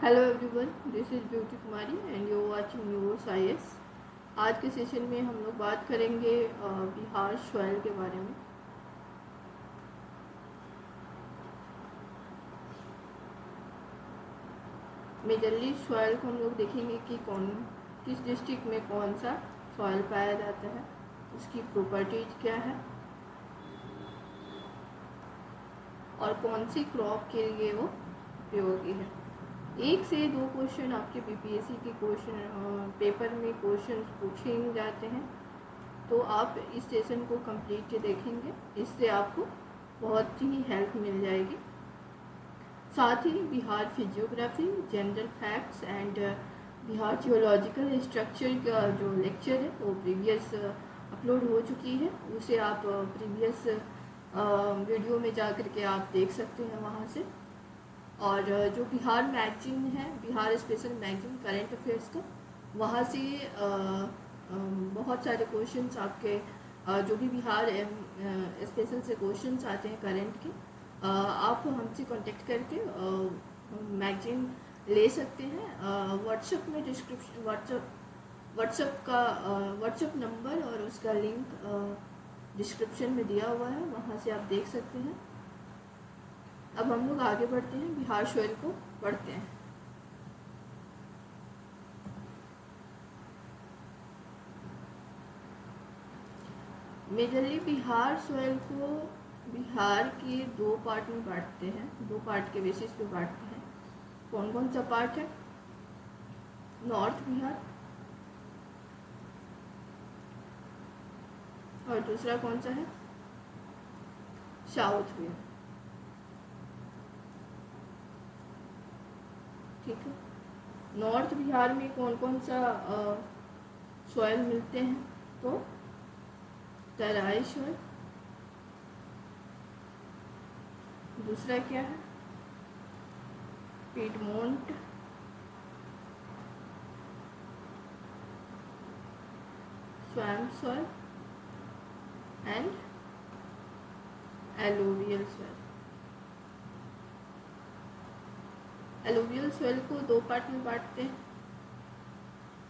Hello everyone, this is beauty Kumari and you watching news IAS। आज के session में हम लोग बात करेंगे बिहार सॉइल के बारे में। मेजरली सॉइल को हम लोग देखेंगे कि किस डिस्ट्रिक्ट में कौन सा सॉइल पाया जाता है, उसकी प्रॉपर्टीज क्या है और कौन सी क्रॉप के लिए वो उपयोगी है। 1 से 2 क्वेश्चन आपके BPSC के क्वेश्चन पेपर में क्वेश्चन पूछे जाते हैं, तो आप इस सेशन को कंप्लीट देखेंगे, इससे आपको बहुत ही हेल्प मिल जाएगी। साथ ही Bihar physiography, general facts and Bihar geological structure का जो लेक्चर है वो प्रीवियस अपलोड हो चुकी है, उसे आप प्रीवियस वीडियो में जा कर के आप देख सकते हैं वहाँ से। और जो बिहार मैगजीन है, Bihar special magazine current affairs का, वहाँ से बहुत सारे क्वेश्चंस आपके जो भी बिहार स्पेशल से क्वेश्चंस आते हैं करंट के, आप हमसे कांटेक्ट करके मैगजीन ले सकते हैं। व्हाट्सएप में डिस्क्रिप्शन व्हाट्सएप नंबर और उसका लिंक डिस्क्रिप्शन में दिया हुआ है, वहाँ से आप देख सकते हैं। अब हम लोग आगे बढ़ते हैं, बिहार सॉइल को पढ़ते हैं। मेजरली बिहार सॉइल को बिहार के 2 पार्ट में बांटते हैं, 2 पार्ट के बेसिस पे बांटते हैं। कौन कौन सा पार्ट है? नॉर्थ बिहार और दूसरा कौन सा है? साउथ बिहार। ठीक है। नॉर्थ बिहार में कौन कौन सा सॉइल मिलते हैं? तो तराई सॉइल, दूसरा क्या है? Piedmont, swamp soil and alluvial soil. Alluvial soil को 2 पार्ट में बांटते हैं,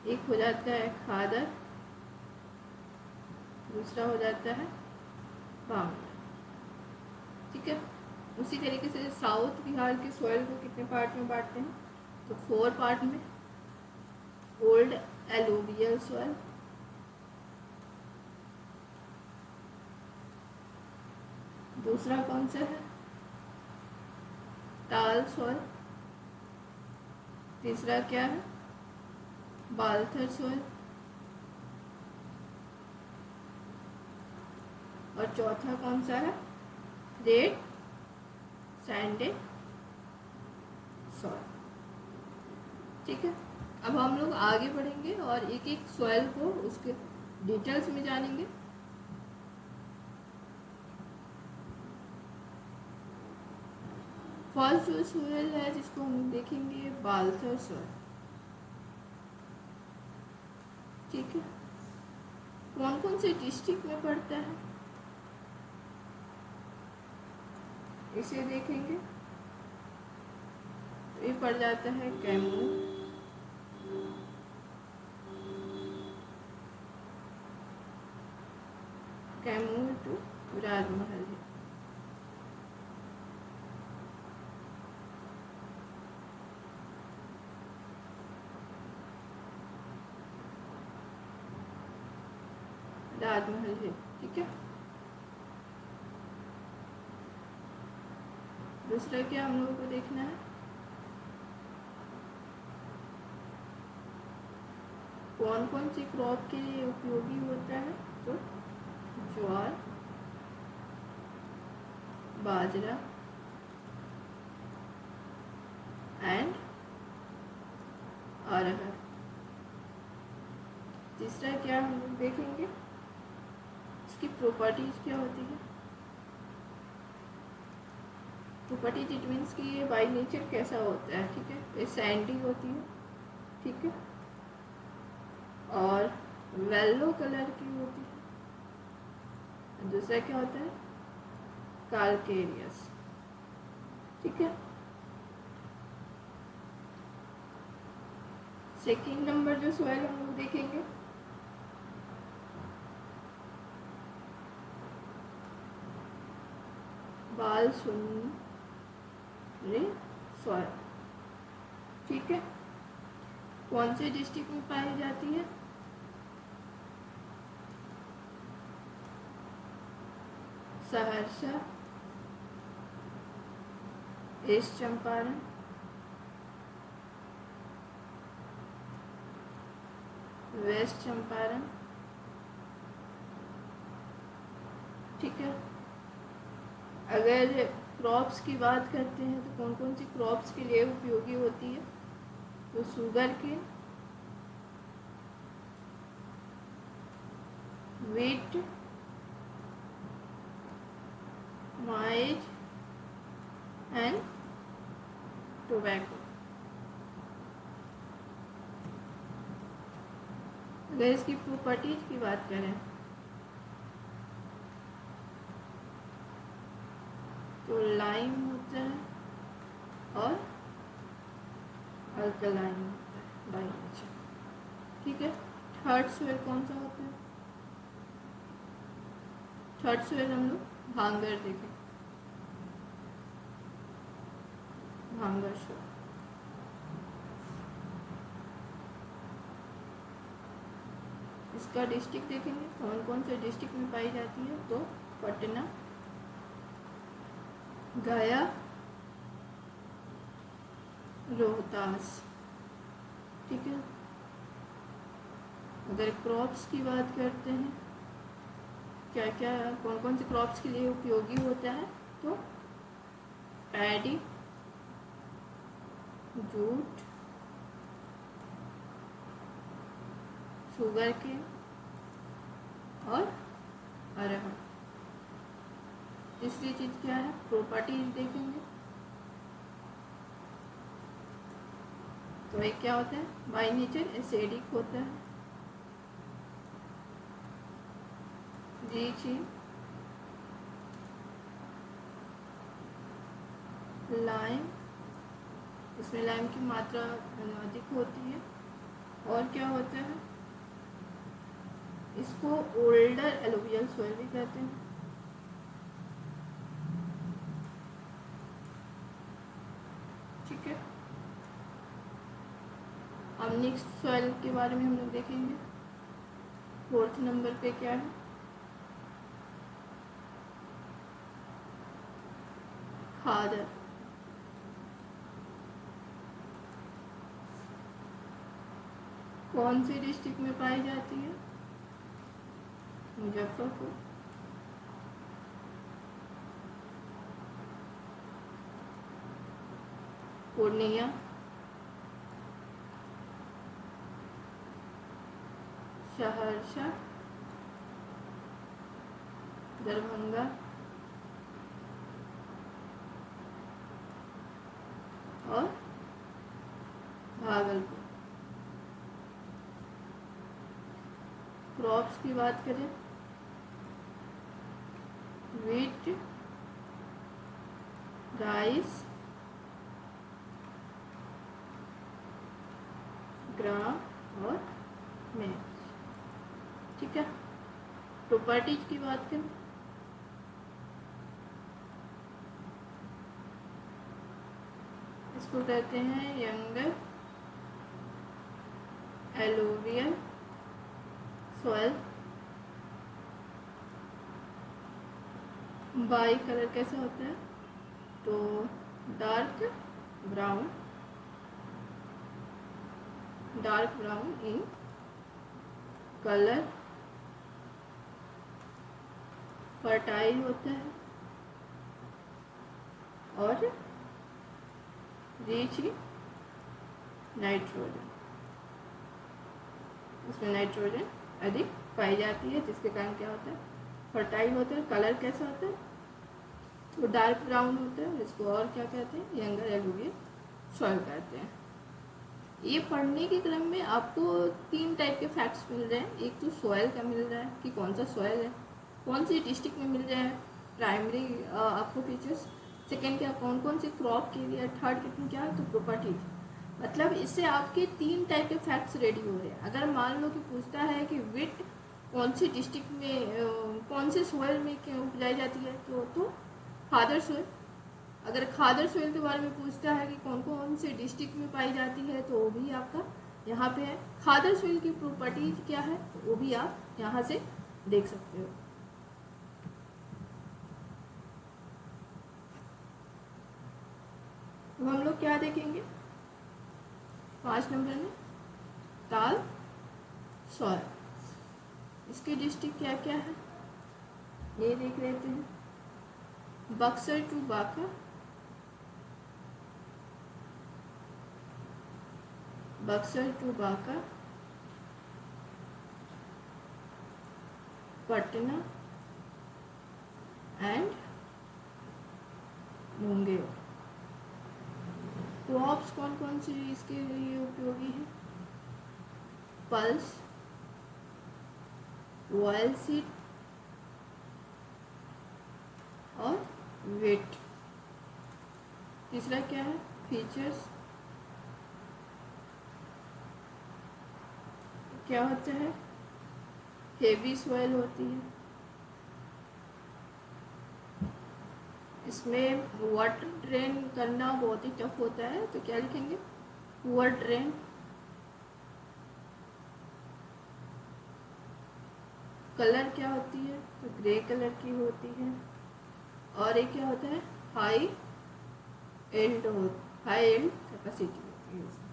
एक हो जाता है खादर, दूसरा हो जाता है बांगला। ठीक है। उसी तरीके से साउथ बिहार के सॉइल को कितने पार्ट में बांटते हैं? तो 4 पार्ट में। ओल्ड एलुवियल सॉइल, दूसरा कौन सा है? टाल सॉइल, तीसरा क्या है? बाल्थर सॉइल और चौथा कौन सा है? Red sanded soil. ठीक है। अब हम लोग आगे बढ़ेंगे और एक एक सॉइल को उसके डिटेल्स में जानेंगे। फर्स्ट जो सॉइल है जिसको हम देखेंगे, बाल्थर सॉइल। ठीक है। कौन कौन से डिस्ट्रिक्ट में पड़ता है इसे देखेंगे। ये पड़ जाता है कैमूर टू राजमहल है। राजमहल है। ठीक है। दूसरा क्या हम लोगों को देखना है? कौन कौन सी क्रॉप के लिए उपयोगी होता है? तो ज्वार, बाजरा एंड अरहर। तीसरा क्या हम लोग देखेंगे? इसकी प्रॉपर्टीज क्या होती है? प्रॉपर्टीज इट मीन्स कि ये बाई नेचर कैसा होता है। ठीक है। ये सैंडी होती है। ठीक है। और येलो कलर की होती है। दूसरा क्या होता है? कैल्केरियस। ठीक है। सेकेंड नंबर जो सॉइल हम लोग देखेंगे, बालसुंदरी सॉइल। ठीक है, कौन से डिस्ट्रिक्ट में पाई जाती है? Saharsa, East Champaran, West Champaran. ठीक है, अगर क्रॉप्स की बात करते हैं तो कौन कौन सी क्रॉप्स के लिए उपयोगी होती है? तो sugar cane, wheat, maize and tobacco. अगर इसकी प्रॉपर्टीज की बात करें तो लाइम होता है और अल्कलाइन होता है, बाई नेचर। ठीक है, थर्ड सॉइल कौन सा होता है? थर्ड सॉइल हम लोग भांगर देखें, भांगर सॉइल। इसका डिस्ट्रिक्ट देखेंगे, कौन कौन से डिस्ट्रिक्ट में पाई जाती है? तो पटना, गया, रोहतास। ठीक है, अगर क्रॉप्स की बात करते हैं, क्या क्या कौन कौन से क्रॉप्स के लिए उपयोगी होता है? तो पैडी, जूट, शुगर केन और अरहर। तीसरी चीज क्या है? प्रॉपर्टीज देखेंगे तो एक क्या होता है? बाई नेचर एसिडिक होता है, रिच इन लाइम, इसमें लाइम की मात्रा अधिक होती है। और क्या होता है? इसको ओल्डर एलुवियल सॉइल भी कहते हैं। ठीक है, अब नेक्स्ट सॉइल के बारे में हम लोग देखेंगे। फोर्थ नंबर पे क्या है? खादर। कौन सी डिस्ट्रिक्ट में पाई जाती है? मुजफ्फरपुर, पूर्णिया, सहरसा, दरभंगा और भागलपुर। क्रॉप्स की बात करें, वीट, राइस, ग्राम और मेज। ठीक है, प्रॉपर्टीज की बात करें इसको कहते हैं younger alluvial soil. By colour कैसा होता है? तो dark brown in colour, fertile होता है और रिच इन नाइट्रोजन। इसमें नाइट्रोजन अधिक पाई जाती है, जिसके कारण क्या होता है? फर्टाइल होता है। कलर कैसा होता है? तो डार्क ब्राउन होता है। इसको और क्या कहते हैं? यंगर एलुवियल सॉइल कहते हैं। ये पढ़ने के क्रम में आपको 3 टाइप के फैक्ट्स मिल रहे हैं। एक तो सॉइल का मिल रहा है कि कौन सा सॉइल है, कौन सी डिस्ट्रिक्ट में मिल रहा है, प्राइमरी आपको फीचर्स। सेकेंड क्या, कौन कौन सी क्रॉप के लिए। थर्ड कितनी क्या है? तो प्रॉपर्टीज। मतलब इससे आपके 3 टाइप के फैक्ट्स रेडी हो रहे हैं। अगर मान लो कि पूछता है कि विट कौन सी डिस्ट्रिक्ट में कौन से सोयल में क्यों उपजाई जाती है, तो खादर सोयल। अगर खादर सोयल के बारे में पूछता है कि कौन कौन से डिस्ट्रिक्ट में पाई जाती है, तो वो भी आपका यहाँ पे है। खादर सोयल की प्रॉपर्टीज क्या है, तो वो भी आप यहाँ से देख सकते हो। तो हम लोग क्या देखेंगे 5 नंबर में, ताल सॉयल। इसके डिस्ट्रिक्ट क्या क्या है ये देख लेते हैं। Buxar to Banka, Buxar to Banka, Patna and Munger. Crops कौन कौन सी इसके लिए उपयोगी है, पल्स, ऑयल सीड और वेट। तीसरा क्या है, फीचर्स क्या होता है, हेवी सॉइल होती है, इसमें वाटर ड्रेन करना बहुत ही टफ होता है, तो क्या लिखेंगे, पुअर ड्रेन। कलर क्या होती है, तो ग्रे कलर की होती है। और एक क्या होता है, हाई एल्ड कैपेसिटी होती है।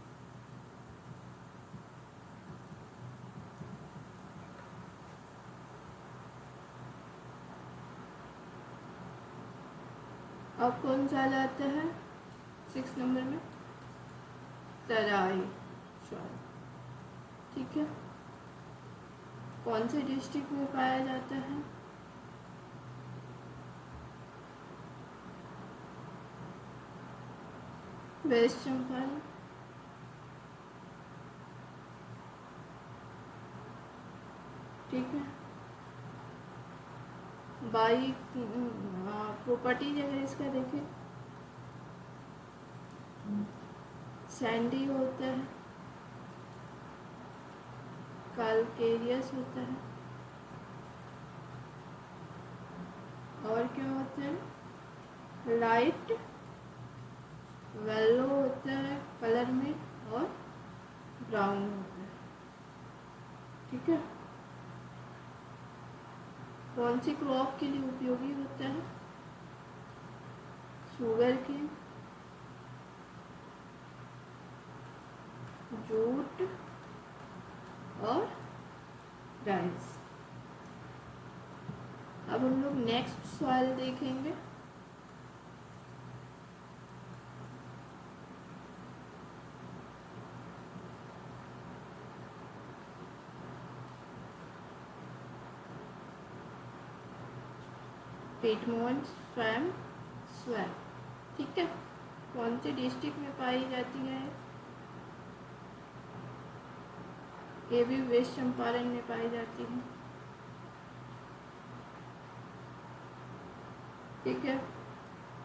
अब कौन सा लाता है 6 नंबर में, तराई सॉइल। ठीक है, कौन से डिस्ट्रिक्ट में पाया जाता है, वेस्ट चंपारण। ठीक है, बाई प्रॉपर्टीज अगर इसका देखें, सैंडी होता है, कैलकेरियस होता है, और क्या होता है, लाइट येलो होता है कलर में, और ब्राउन होता है। ठीक है, कौन सी क्रॉप के लिए उपयोगी होता है, शुगर केन, जूट और राइस। अब हम लोग नेक्स्ट सॉइल देखेंगे। पिटमोन्ट स्वैम। ठीक है, कौन से डिस्ट्रिक्ट में पाई जाती है, ये भी वेस्ट चंपारण में पाई जाती है। ठीक है,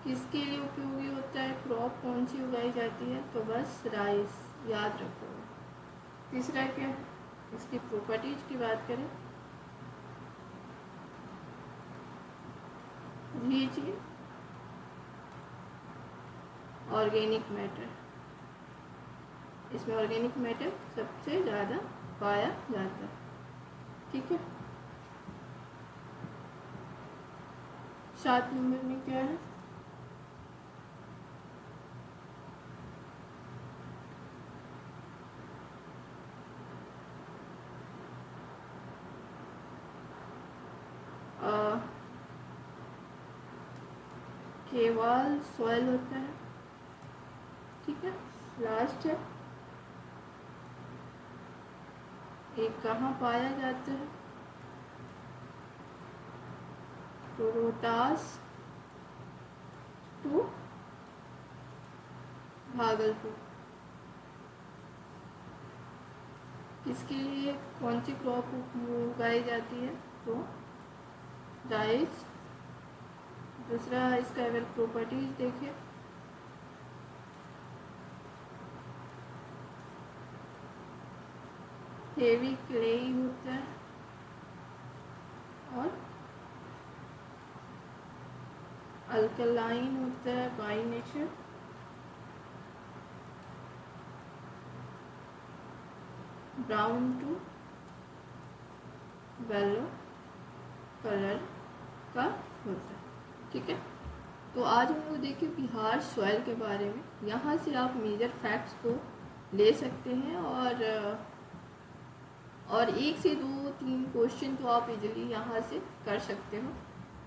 किसके लिए उपयोगी होता है, क्रॉप कौन सी उगाई जाती है, तो बस राइस, याद रखो। तीसरा क्या है, इसकी प्रॉपर्टीज की बात करें, रिच इन ऑर्गेनिक मैटर, इसमें ऑर्गेनिक मैटर सबसे ज़्यादा पाया जाता है। ठीक है, 7 नंबर में क्या है, केवाल सॉइल होता है। ठीक है, लास्ट है, एक कहाँ पाया जाता है, तो रोहतास टू भागलपुर। इसके लिए कौन सी क्रॉप उगाई जाती है, तो राइस। दूसरा इसका अगर प्रॉपर्टीज देखें, हेवी क्ले होता है और अल्कलाइन होता है by nature. Brown to yellow colour का होता है। ठीक है, तो आज हम लोग देखें बिहार सॉइल के बारे में। यहाँ से आप मेजर फैक्ट्स को ले सकते हैं और 1 से 2-3 क्वेश्चन तो आप इजीली यहाँ से कर सकते हो।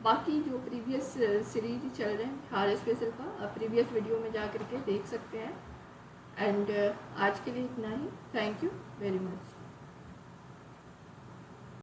बाकी जो प्रीवियस सीरीज चल रहे हैं बिहार स्पेशल का, आप प्रीवियस वीडियो में जा कर के देख सकते हैं। एंड आज के लिए इतना ही। Thank you very much.